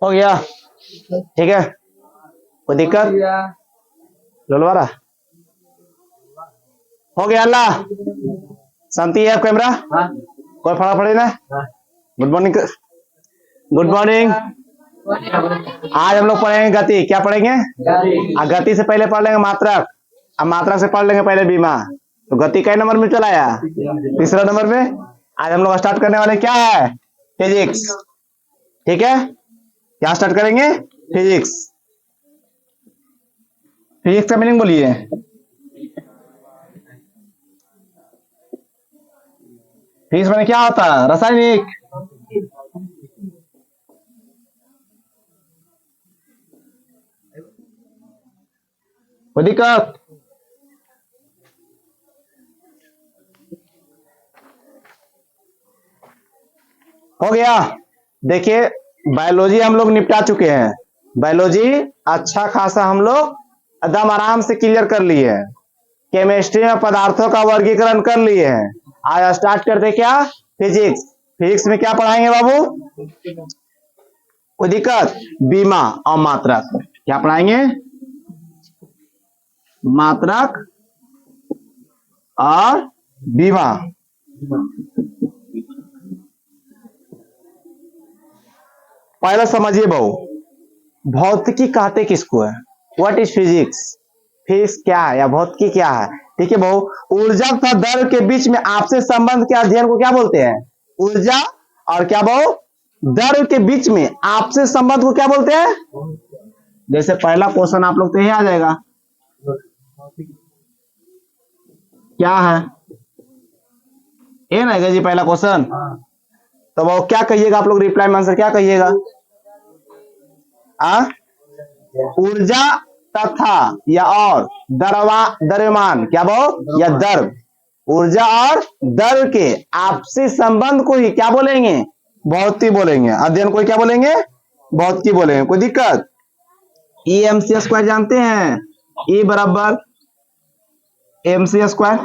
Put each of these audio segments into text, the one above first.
हो गया, ठीक है, कोई दिक्कत? लोलवारा हो गया। अल्लाह शांति है कैमरा, कोई फटाफट ना। Good morning, good morning. आज हम लोग पढ़ेंगे गति। क्या पढ़ेंगे? गति से पहले पढ़ लेंगे मात्रक, अब मात्रक से पढ़ लेंगे पहले बीमा। तो गति कई नंबर में चला आया? तीसरा नंबर में। आज हम लोग स्टार्ट करने वाले क्या है? फिजिक्स, ठीक है। क्या स्टार्ट करेंगे? फिजिक्स। फिजिक्स का मीनिंग बोलिए। फिजिक्स में क्या होता है? रासायनिक। कोई दिक्कत? हो गया। देखिए बायोलॉजी हम लोग निपटा चुके हैं। बायोलॉजी अच्छा खासा हम लोग एकदम आराम से क्लियर कर लिए हैं। केमिस्ट्री में पदार्थों का वर्गीकरण कर लिए हैं। आज स्टार्ट करते क्या? फिजिक्स। फिजिक्स में क्या पढ़ाएंगे बाबू? कोई दिक्कत? बीमा और मात्रक। क्या पढ़ाएंगे? मात्रक और बीमा। पहले समझिए बहु, भौतिकी कहते किसको है? What is physics? फिजिक्स क्या है या भौतिकी क्या है? ठीक है बहु, ऊर्जा तथा दर के बीच में आपसे संबंध के अध्ययन को क्या बोलते हैं? ऊर्जा और क्या बहु? दर के बीच में आपसे संबंध को क्या बोलते हैं? जैसे पहला क्वेश्चन आप लोग तो यही आ जाएगा, क्या है? ये ना जी पहला क्वेश्चन। तो वो क्या कहिएगा आप लोग? रिप्लाई में आंसर क्या कहिएगा? ऊर्जा तथा या और द्रव्यमान, क्या वो? या दर। ऊर्जा और दर के आपसी संबंध को ही क्या बोलेंगे? भौतिकी बोलेंगे। अध्ययन को क्या बोलेंगे? भौतिकी बोलेंगे। कोई दिक्कत? ई एम सी स्क्वायर जानते हैं? ई बराबर एम सी स्क्वायर।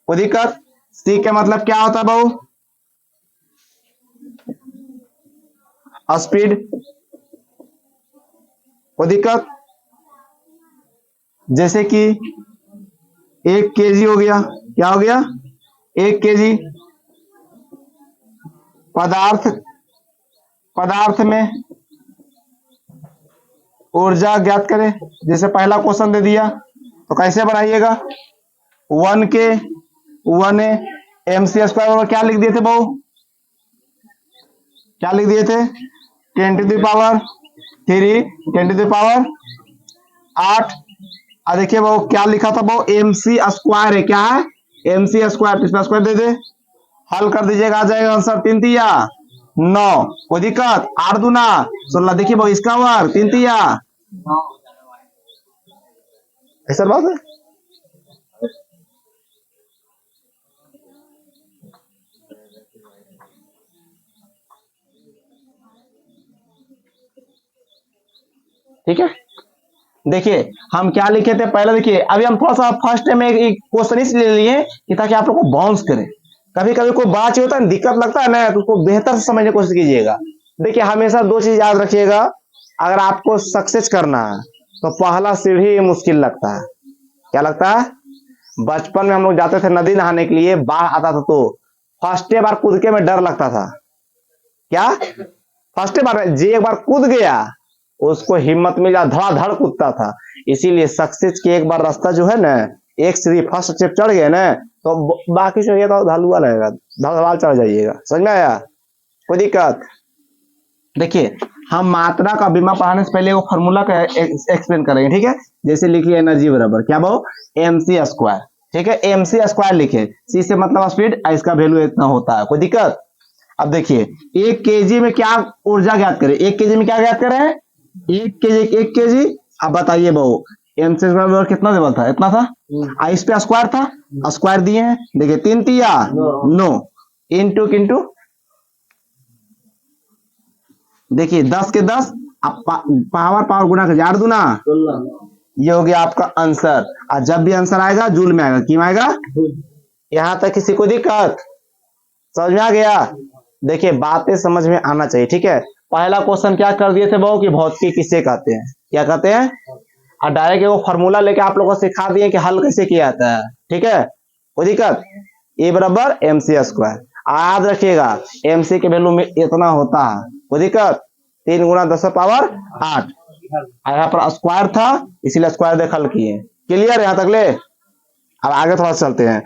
कोई दिक्कत? सी का मतलब क्या होता है बहु? स्पीड। कोई दिक्कत? जैसे कि 1 केजी हो गया, क्या हो गया? 1 केजी। पदार्थ में ऊर्जा ज्ञात करें। जैसे पहला क्वेश्चन दे दिया तो कैसे बनाइएगा? 1 के 1 एम सी स्क्वायर क्या लिख दिए थे बहु? क्या लिख दिए थे? 10 to the power 3, 10 to the power 8। देखिए वो क्या लिखा था वो? एम सी स्क्वायर है। क्या है? M C square. इसमें स्क्वायर दे दे, हल कर दीजिएगा, आ जाएगा आंसर 3 तिया 9। कोई दिक्कत? 8 दूना 16। देखिए वो इसका वर्ग 3 तिया, ऐसा बात है। ठीक है, देखिए हम क्या लिखे थे पहले। देखिए अभी हम थोड़ा सा फर्स्ट में एक क्वेश्चन इसलिए लिए कि ताकि आप लोग को बाउंस करे। कभी कभी कोई बात होता है, दिक्कत लगता है ना, तो उसको बेहतर से समझने की कोशिश कीजिएगा। देखिए हमेशा 2 चीज याद रखिएगा, अगर आपको सक्सेस करना है तो पहला सीढ़ी मुश्किल लगता है। क्या लगता है? बचपन में हम लोग जाते थे नदी नहाने के लिए, बाढ़ आता था तो फर्स्ट बार कूदके में डर लगता था। क्या? फर्स्ट बार जी एक बार कूद गया, उसको हिम्मत मिला, धड़ाधड़ कूदता था। इसीलिए सक्सेस की एक बार रास्ता जो है ना, एक सीढ़ी फर्स्ट स्टेप चढ़ गए ना, तो बाकी जो है तो ढलुआ रहेगा, धड़धड़ चढ़ जाइएगा। समझ में आया? कोई दिक्कत? देखिए हम मात्रा का बीमा पढ़ाने से पहले वो फॉर्मूला का एक्सप्लेन करेंगे, ठीक है। जैसे लिखिए एनर्जी बराबर क्या बहु? M C square. ठीक है, एम सी स्क्वायर लिखे, सी से मतलब स्पीड, इसका वैल्यू इतना होता है। कोई दिक्कत? अब देखिए 1 केजी में क्या ऊर्जा ज्ञात करें? 1 केजी में क्या ज्ञात करें? 1 केजी। अब बताइए बहु, एम सी स्क्वायर कितना लेवल था? इतना था। इस पे स्क्वायर था, स्क्वायर दिए हैं। देखिए 3 तिया 9 इंटू इंटू, देखिए 10 के 10, पावर गुना कर 8 दूना, ये हो गया आपका आंसर। और जब भी आंसर आएगा जूल में आएगा। क्यों आएगा? यहां तक किसी को दिक्कत? समझ में आ गया? देखिए बातें समझ में आना चाहिए, ठीक है। पहला क्वेश्चन क्या कर दिए थे वो कि भौतिकी किसे कहते हैं, क्या कहते हैं, और डायरेक्ट वो फॉर्मूला लेके आप लोगों को सिखा दिए कि हल कैसे किया जाता है। ठीक है, कोई दिक्कत, ए बराबर एम सी स्क्वायर, याद रखिएगा एम सी के वैल्यू में इतना होता है, कोई दिक्कत, 3 गुना 10 पावर 8, यहाँ पर स्क्वायर था इसीलिए स्क्वायर देख हल किए। क्लियर यहाँ तक ले। अब आगे थोड़ा चलते हैं।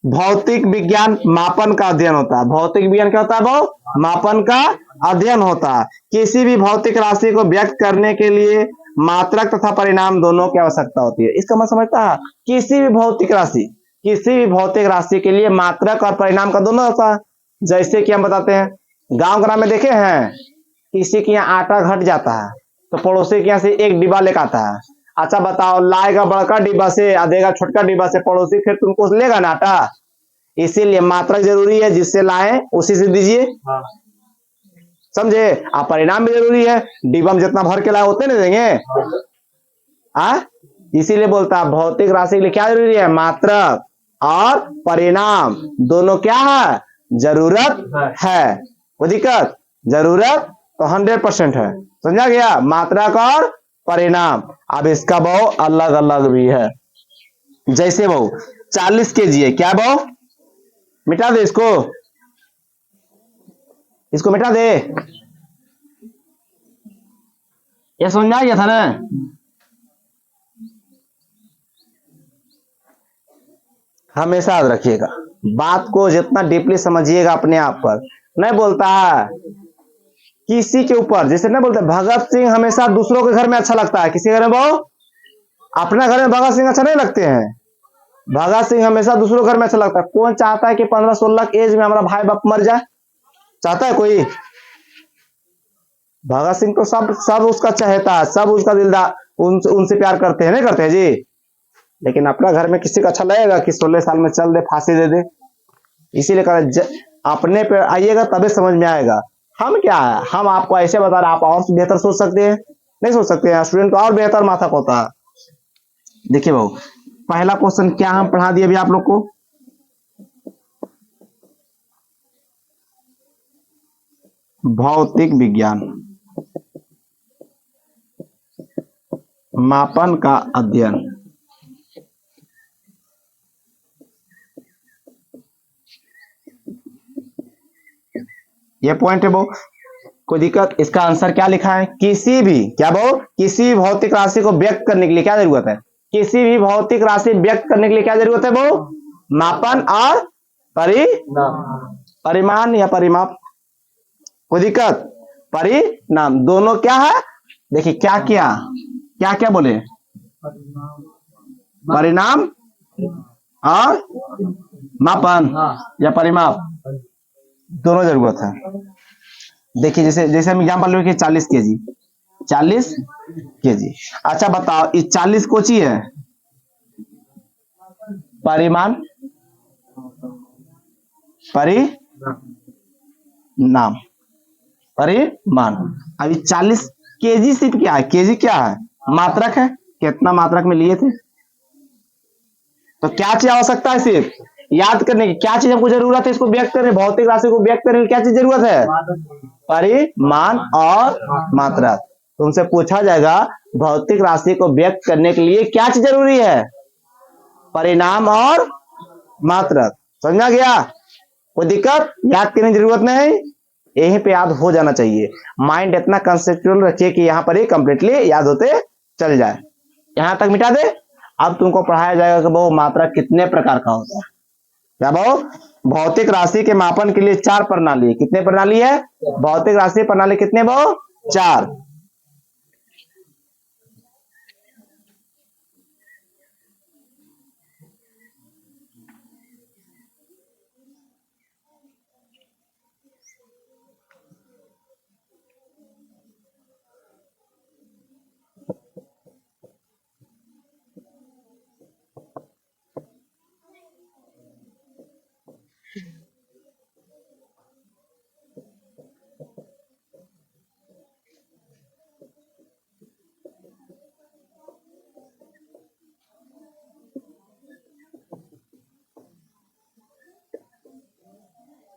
भौतिक विज्ञान मापन का अध्ययन होता है। भौतिक विज्ञान क्या होता है, वो मापन का अध्ययन होता है। किसी भी भौतिक राशि को व्यक्त करने के लिए मात्रक तथा परिणाम दोनों की आवश्यकता होती है। इसका मतलब समझता है, किसी भी भौतिक राशि, किसी भी भौतिक राशि के लिए मात्रक और परिणाम का दोनों होता है। जैसे कि हम बताते हैं, गांव ग्राम में देखे हैं, किसी के यहाँ आटा घट जाता है तो पड़ोसी के यहाँ से एक डिब्बा लेकर आता है। अच्छा बताओ, लाएगा बड़का डिब्बा से या देगा छोटका डिब्बा से पड़ोसी, फिर तुमको लेगा ना आटा। इसीलिए मात्रक जरूरी है, जिससे लाए उसी से दीजिए, समझे। आप परिणाम भी जरूरी है, डिब्बा में जितना भर के लाए उतने नहीं देंगे। इसीलिए बोलता है भौतिक राशि के लिए क्या जरूरी है, मात्रक और परिणाम दोनों क्या है, जरूरत है। कोई दिक्कत, जरूरत तो 100% है, समझा गया, मात्रक और परिणाम। अब इसका भाव अलग अलग भी है। जैसे भाव 40 kg है, क्या भाव, मिटा दे इसको, इसको मिटा दे, ये समझ गया था ना। हमेशा याद रखिएगा, बात को जितना डीपली समझिएगा अपने आप पर। नहीं बोलता है किसी के ऊपर, जैसे नहीं बोलते भगत सिंह हमेशा दूसरों के घर में अच्छा लगता है, किसी घर में वो, अपना घर में भगत सिंह अच्छा नहीं लगते हैं। भगत सिंह हमेशा दूसरों घर में अच्छा लगता है। कौन चाहता है कि 15-16 की एज में हमारा भाई बाप मर जाए, चाहता है कोई। भगत सिंह तो सब सब उसका चाहता है, सब उसका दिलदार, उनसे प्यार करते हैं, नहीं करते हैं जी। लेकिन अपना घर में किसी का अच्छा लगेगा कि 16 साल में चल दे, फांसी दे दे। इसीलिए अपने पे आइएगा तभी समझ में आएगा। हम क्या है, हम आपको ऐसे बता रहे, आप और बेहतर सोच सकते हैं, नहीं सोच सकते हैं। स्टूडेंट को और बेहतर माथा होता है। देखिए भाऊ, पहला क्वेश्चन क्या हम पढ़ा दिए अभी आप लोग को, भौतिक विज्ञान मापन का अध्ययन। ये पॉइंट है वो, कोई दिक्कत। इसका आंसर क्या लिखा है, किसी भी, क्या वो, किसी भी भौतिक राशि को व्यक्त करने के लिए क्या जरूरत है, किसी भी भौतिक राशि व्यक्त करने के लिए क्या जरूरत है, वो मापन और परिमाण या परिमाप। कोई दिक्कत, परिणाम दोनों क्या है। देखिए क्या क्या क्या क्या बोले, परिणाम और मापन या परिमाप दोनों जरूरत है। देखिए जैसे जैसे हम एग्जाम्पल लेंगे 40 kg, 40 kg। अच्छा बताओ, ये 40 कोची है, परिमाण, परिणाम, परिमाण। अभी 40 kg सिर्फ क्या है, केजी क्या है, मात्रक है, कितना मात्रक में लिए थे। तो क्या चीज आवश्यकता है, सिर्फ याद करने की, क्या चीज हमको जरूरत है इसको व्यक्त करने, भौतिक राशि को व्यक्त करने की क्या चीज जरूरत है, परिमाण और मात्रक। तुमसे पूछा जाएगा भौतिक राशि को व्यक्त करने के लिए क्या चीज जरूरी है, परिणाम और मात्रक। समझा गया, कोई दिक्कत, याद करने की जरूरत नहीं, यहीं पे याद हो जाना चाहिए। माइंड इतना कंसेप्चुअल रखिए कि यहाँ पर ही कंप्लीटली याद होते चल जाए। यहां तक मिटा दे। अब तुमको पढ़ाया जाएगा कि वो मात्रा कितने प्रकार का होता है। क्या वो, भौतिक राशि के मापन के लिए 4 प्रणाली, कितने प्रणाली है, भौतिक राशि प्रणाली कितने, वो 4।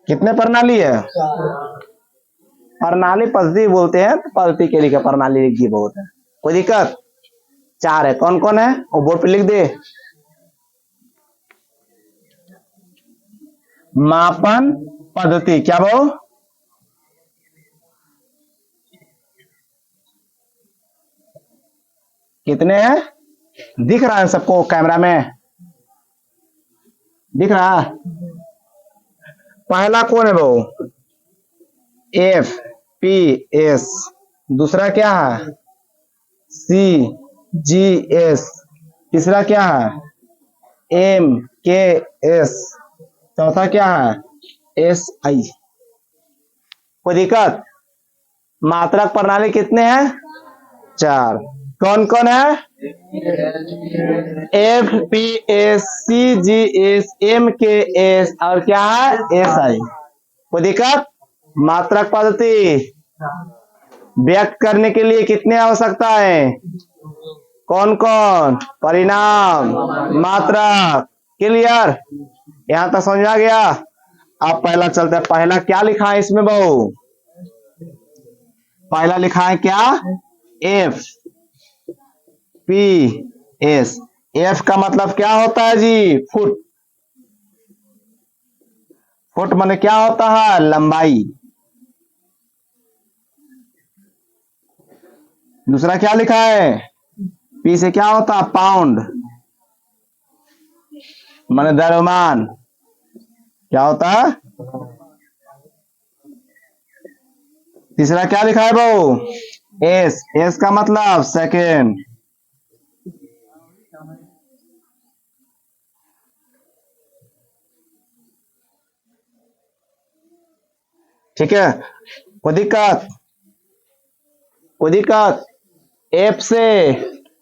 कितने प्रणाली है, प्रणाली पद्धति बोलते हैं, तो पद्धति के लिए प्रणाली लिख दिए बहुत है, कोई दिक्कत। 4 है, कौन कौन है वो बोर्ड पे लिख दे। मापन पद्धति क्या वो, कितने हैं, दिख रहा है सबको कैमरा में, दिख रहा। पहला कौन है वो, एफ पी एस, दूसरा क्या है सी जी एस, तीसरा क्या है एम के एस, चौथा क्या है एस आई। कोई दिक्कत। मात्रक प्रणाली कितने हैं, 4। कौन कौन है, F P S C G S M K S और क्या है एस आई। कोई दिक्कत। मात्रक पद्धति व्यक्त करने के लिए कितने आवश्यकता है, कौन कौन, परिणाम, मात्रक। क्लियर, यहां तक समझ आ गया। अब पहला चलता है, पहला क्या लिखा है इसमें बहू, पहला लिखा है क्या, एफ पी एस। एफ का मतलब क्या होता है जी, फुट। फुट माने क्या होता है, लंबाई। दूसरा क्या लिखा है, पी से क्या होता है, पाउंड माने द्रव्यमान, क्या होता है। तीसरा क्या लिखा है बहू, एस। एस का मतलब सेकेंड। ठीक है, कोई दिक्कत, कोई दिक्कत। एफ से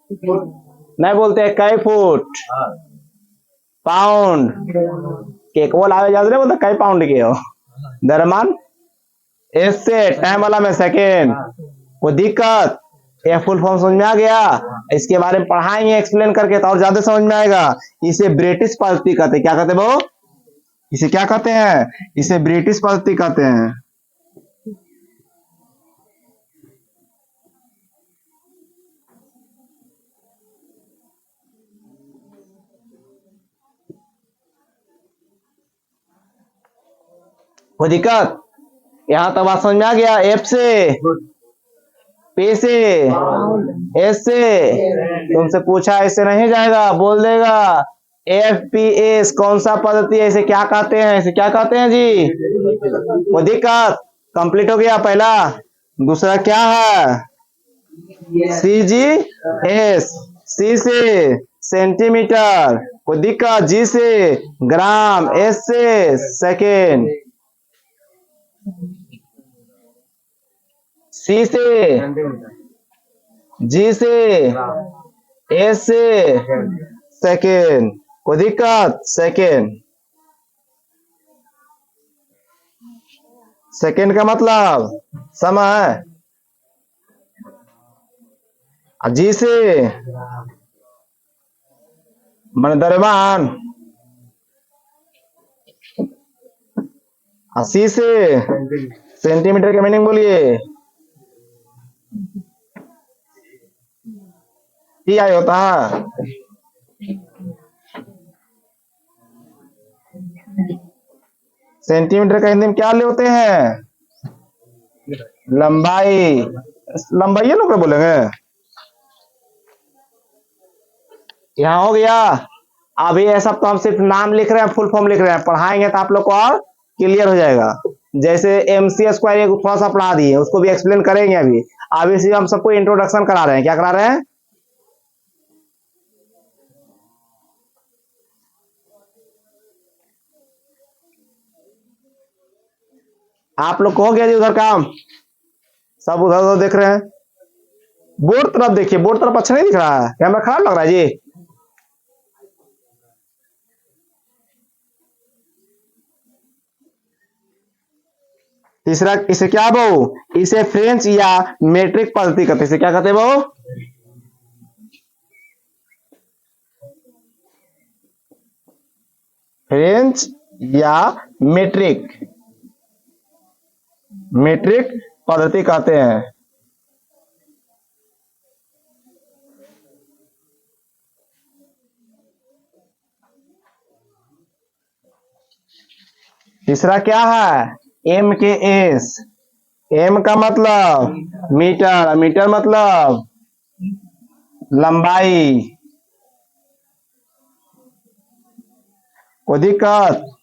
नहीं बोलते कई फुट, पाउंड के को लावे जाते नहीं बोलते कई पाउंड के हो द्रव्यमान। एस से टाइम वाला में सेकेंड। कोई दिक्कत, ये फुल फॉर्म समझ में आ गया। इसके बारे में पढ़ाएंगे एक्सप्लेन करके तो और ज्यादा समझ में आएगा। इसे ब्रिटिश पद्धति कहते हैं, क्या कहते हैं वो, इसे क्या कहते हैं, इसे ब्रिटिश पद्धति कहते हैं। कोई दिक्कत, यहां तक बात समझ में आ गया। एफ से, पी से, एस से, तुमसे पूछा इससे नहीं जाएगा, बोल देगा एफ पी एस कौन सा पद्धति है, इसे क्या कहते हैं, इसे क्या कहते हैं जी। कोई दिक्कत, कंप्लीट हो गया पहला। दूसरा क्या है, सी जी एस। सी से सेंटीमीटर, कोई दिक्कत। जी से ग्राम, एस से सेकेंड। सी से, जी से, एस से सेकेंड। कोई दिक्कत, सेकेंड। सेकेंड का मतलब समय। जी से मन द्रव्यमान, सी से सेंटीमीटर के मीनिंग बोलिए, टी आई होता है। सेंटीमीटर का हिंदी में क्या ले होते हैं, लंबाई। लंबाई लोग बोलेंगे। यहाँ हो गया। अभी ये सब तो हम सिर्फ नाम लिख रहे हैं, फुल फॉर्म लिख रहे हैं, पढ़ाएंगे तो आप लोग को और क्लियर हो जाएगा। जैसे MC स्क्वायर थोड़ा सा पढ़ा दिए, उसको भी एक्सप्लेन करेंगे अभी। अभी से हम सबको इंट्रोडक्शन करा रहे हैं, क्या करा रहे हैं, आप लोग को हो गया जी उधर काम, सब उधर उधर देख रहे हैं। बोर्ड तरफ देखिए, बोर्ड तरफ अच्छा नहीं दिख रहा है, कैमरा खराब लग रहा है जी। तीसरा इसे क्या बहु, इसे फ्रेंच या मेट्रिक पद्धति कहते हैं। इसे क्या कहते हैं बहु, फ्रेंच या मेट्रिक, मेट्रिक पद्धति कहते हैं। तीसरा क्या है, एम के एस। एम का मतलब मीटर, मीटर मतलब लंबाई। कोई दिक्कत?